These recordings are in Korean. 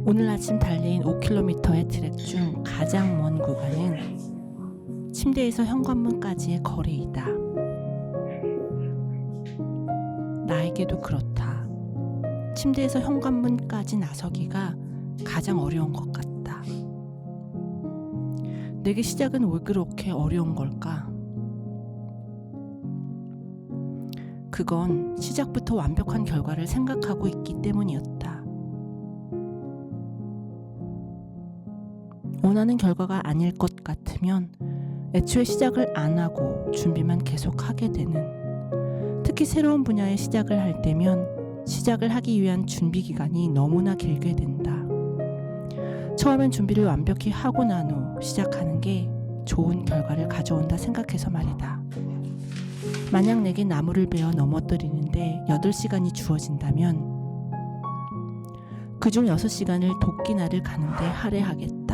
오늘 아침 달린 5km의 트랙 중 가장 먼 구간은 침대에서 현관문까지의 거리이다. 나에게도 그렇다. 침대에서 현관문까지 나서기가 가장 어려운 것 같다. 내게 시작은 왜 그렇게 어려운 걸까? 그건 시작부터 완벽한 결과를 생각하고 있기 때문이었다. 원하는 결과가 아닐 것 같으면 애초에 시작을 안 하고 준비만 계속 하게 되는, 특히 새로운 분야에 시작을 할 때면 시작을 하기 위한 준비 기간이 너무나 길게 된다. 처음엔 준비를 완벽히 하고 난 후 시작하는 게 좋은 결과를 가져온다 생각해서 말이다. 만약 내게 나무를 베어 넘어뜨리는데 8시간이 주어진다면 그중 6시간을 도끼날을 가는데 할애하겠다.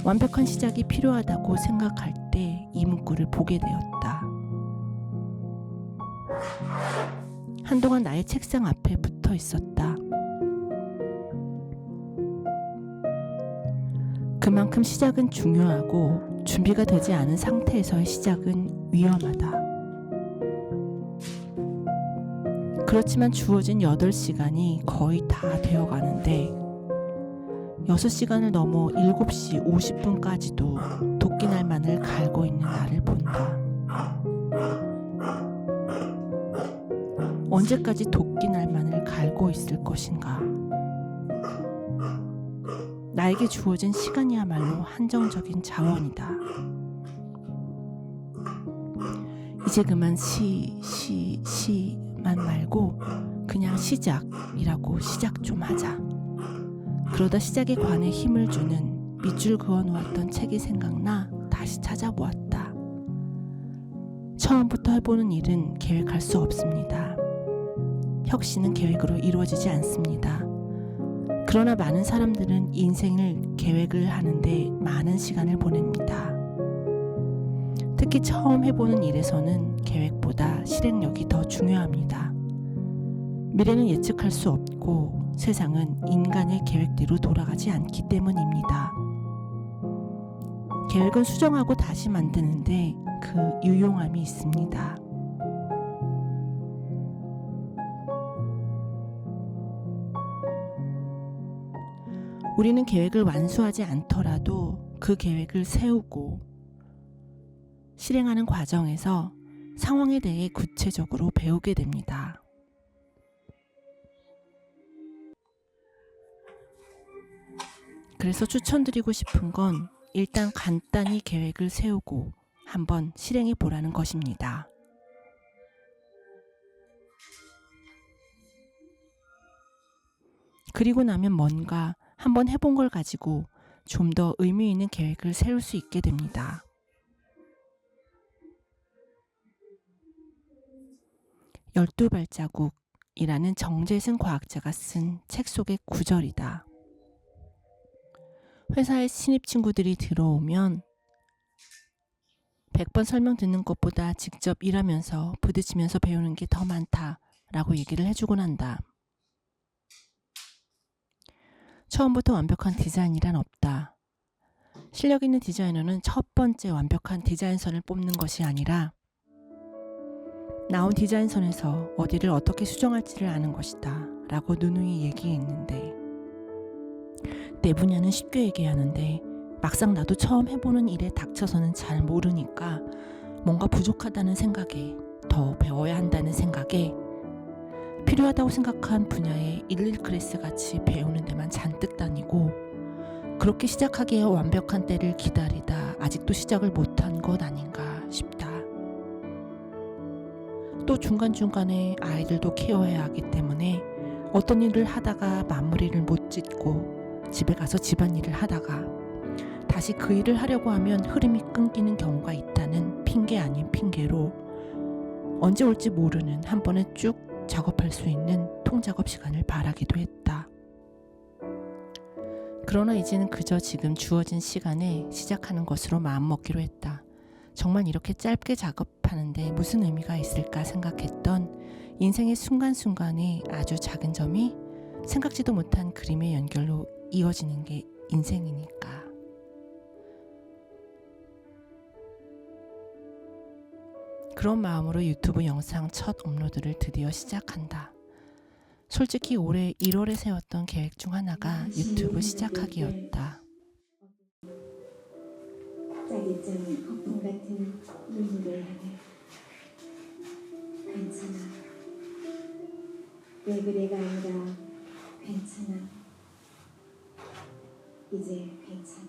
완벽한 시작이 필요하다고 생각할 때 이 문구를 보게 되었다. 한동안 나의 책상 앞에 붙어 있었다. 그만큼 시작은 중요하고 준비가 되지 않은 상태에서의 시작은 위험하다. 그렇지만 주어진 8시간이 거의 다 되어가는데 6시간을 넘어 7시 50분까지도 도끼날만을 갈고 있는 나를 본다. 언제까지 도끼날만을 갈고 있을 것인가? 나에게 주어진 시간이야말로 한정적인 자원이다. 이제 그만 시만 말고 그냥 시작이라고 시작 좀 하자. 그러다 시작에 관해 힘을 주는 밑줄 그어놓았던 책이 생각나 다시 찾아보았다. 처음부터 해보는 일은 계획할 수 없습니다. 혁신은 계획으로 이루어지지 않습니다. 그러나 많은 사람들은 인생을 계획을 하는데 많은 시간을 보냅니다. 특히 처음 해보는 일에서는 계획보다 실행력이 더 중요합니다. 미래는 예측할 수 없고 세상은 인간의 계획대로 돌아가지 않기 때문입니다. 계획은 수정하고 다시 만드는데 그 유용함이 있습니다. 우리는 계획을 완수하지 않더라도 그 계획을 세우고 실행하는 과정에서 상황에 대해 구체적으로 배우게 됩니다. 그래서 추천드리고 싶은 건 일단 간단히 계획을 세우고 한번 실행해 보라는 것입니다. 그리고 나면 뭔가 한번 해본 걸 가지고 좀 더 의미 있는 계획을 세울 수 있게 됩니다. 열두 발자국이라는 정재승 과학자가 쓴 책 속의 구절이다. 회사에 신입 친구들이 들어오면 100번 설명 듣는 것보다 직접 일하면서 부딪히면서 배우는 게 더 많다라고 얘기를 해주곤 한다. 처음부터 완벽한 디자인이란 없다. 실력 있는 디자이너는 첫 번째 완벽한 디자인선을 뽑는 것이 아니라 나온 디자인선에서 어디를 어떻게 수정할지를 아는 것이다 라고 누누이 얘기했는데, 내 분야는 쉽게 얘기하는데 막상 나도 처음 해보는 일에 닥쳐서는 잘 모르니까 뭔가 부족하다는 생각에, 더 배워야 한다는 생각에 필요하다고 생각한 분야에 11 클래스 같이 배우는 데만 잔뜩 다니고, 그렇게 시작하기에 완벽한 때를 기다리다 아직도 시작을 못한 것 아닌가 싶다. 또 중간중간에 아이들도 케어해야 하기 때문에 어떤 일을 하다가 마무리를 못 짓고 집에 가서 집안일을 하다가 다시 그 일을 하려고 하면 흐름이 끊기는 경우가 있다는 핑계 아닌 핑계로 언제 올지 모르는 한 번에 쭉 작업할 수 있는 통작업 시간을 바라기도 했다. 그러나 이제는 그저 지금 주어진 시간에 시작하는 것으로 마음먹기로 했다. 정말 이렇게 짧게 작업하는데 무슨 의미가 있을까 생각했던 인생의 순간순간의 아주 작은 점이 생각지도 못한 그림의 연결로 이어지는 게 인생이니까. 그런 마음으로 유튜브 영상 첫 업로드를 드디어 시작한다. 솔직히 올해 1월에 세웠던 계획 중 하나가 유튜브 시작하기였다. 짜릿짠 거품 같은 눈물을 향해 괜찮아. 왜 그래가 아니라 괜찮아. 이제 괜찮아.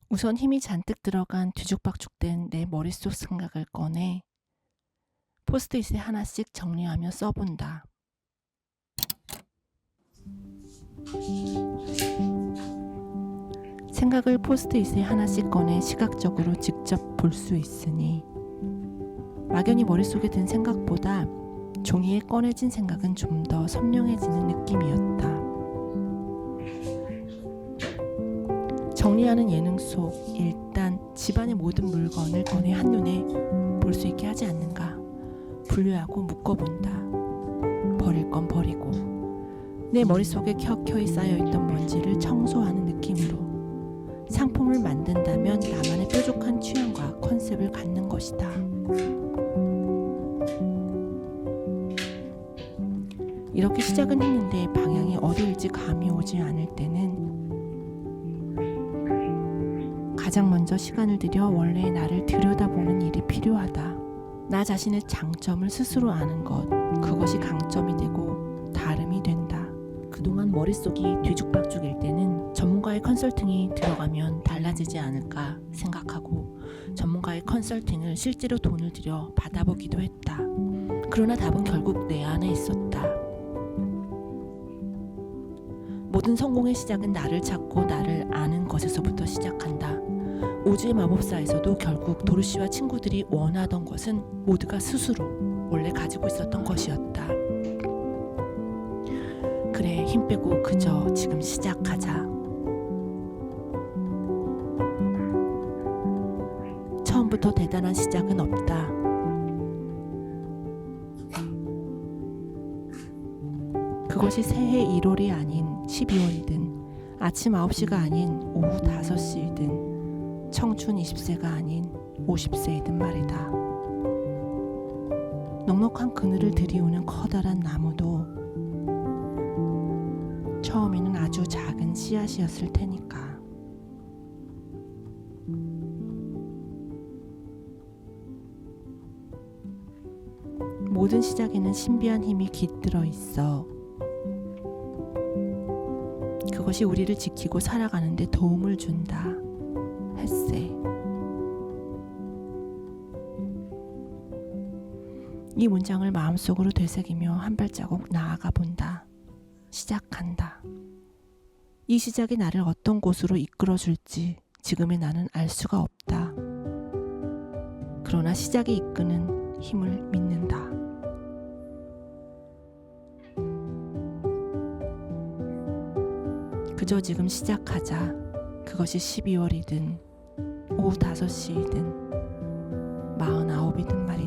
우선 힘이 잔뜩 들어간 뒤죽박죽된 내 머릿속 생각을 꺼내 포스트잇에 하나씩 정리하며 써본다. 생각을 포스트잇에 하나씩 꺼내 시각적으로 직접 볼 수 있으니 막연히 머릿속에 든 생각보다 종이에 꺼내진 생각은 좀 더 선명해지는 느낌이었다. 정리하는 예능 속 일단 집안의 모든 물건을 꺼내 한눈에 볼 수 있게 하지 않는가. 분류하고 묶어본다. 버릴 건 버리고 내 머릿속에 켜켜이 쌓여있던 먼지를 청소하는 느낌으로 상품을 만든다면 나만의 뾰족한 취향과 컨셉을 갖는 것이다. 이렇게 시작은 했는데 방향이 어디일지 감이 오지 않을 때는 가장 먼저 시간을 들여 원래의 나를 들여다보는 일이 필요하다. 나 자신의 장점을 스스로 아는 것, 그것이 강점이 되고 다름이 된다. 그동안 머릿속이 뒤죽박죽일 때는 전문가의 컨설팅이 들어가면 달라지지 않을까 생각하고 전문가의 컨설팅을 실제로 돈을 들여 받아보기도 했다. 그러나 답은 결국 내 안에 있었다. 모든 성공의 시작은 나를 찾고 나를 아는 것에서부터 시작한다. 오즈의 마법사에서도 결국 도르시와 친구들이 원하던 것은 모두가 스스로 원래 가지고 있었던 것이었다. 그래, 힘 빼고 그저 지금 시작하자. 처음부터 대단한 시작은 없다. 그것이 새해 1월이 아닌 12월이든 아침 9시가 아닌 오후 5시이든 청춘 20세가 아닌 50세이든 말이다. 넉넉한 그늘을 들이우는 커다란 나무도 처음에는 아주 작은 씨앗이었을 테니까. 모든 시작에는 신비한 힘이 깃들어 있어. 그것이 우리를 지키고 살아가는 데 도움을 준다. 햇새. 이 문장을 마음속으로 되새기며 한 발자국 나아가 본다. 시작한다. 이 시작이 나를 어떤 곳으로 이끌어 줄지 지금의 나는 알 수가 없다. 그러나 시작이 이끄는 힘을 믿는다. 그저 지금 시작하자. 그것이 12월이든 오후 5시이든 49이든 말이다.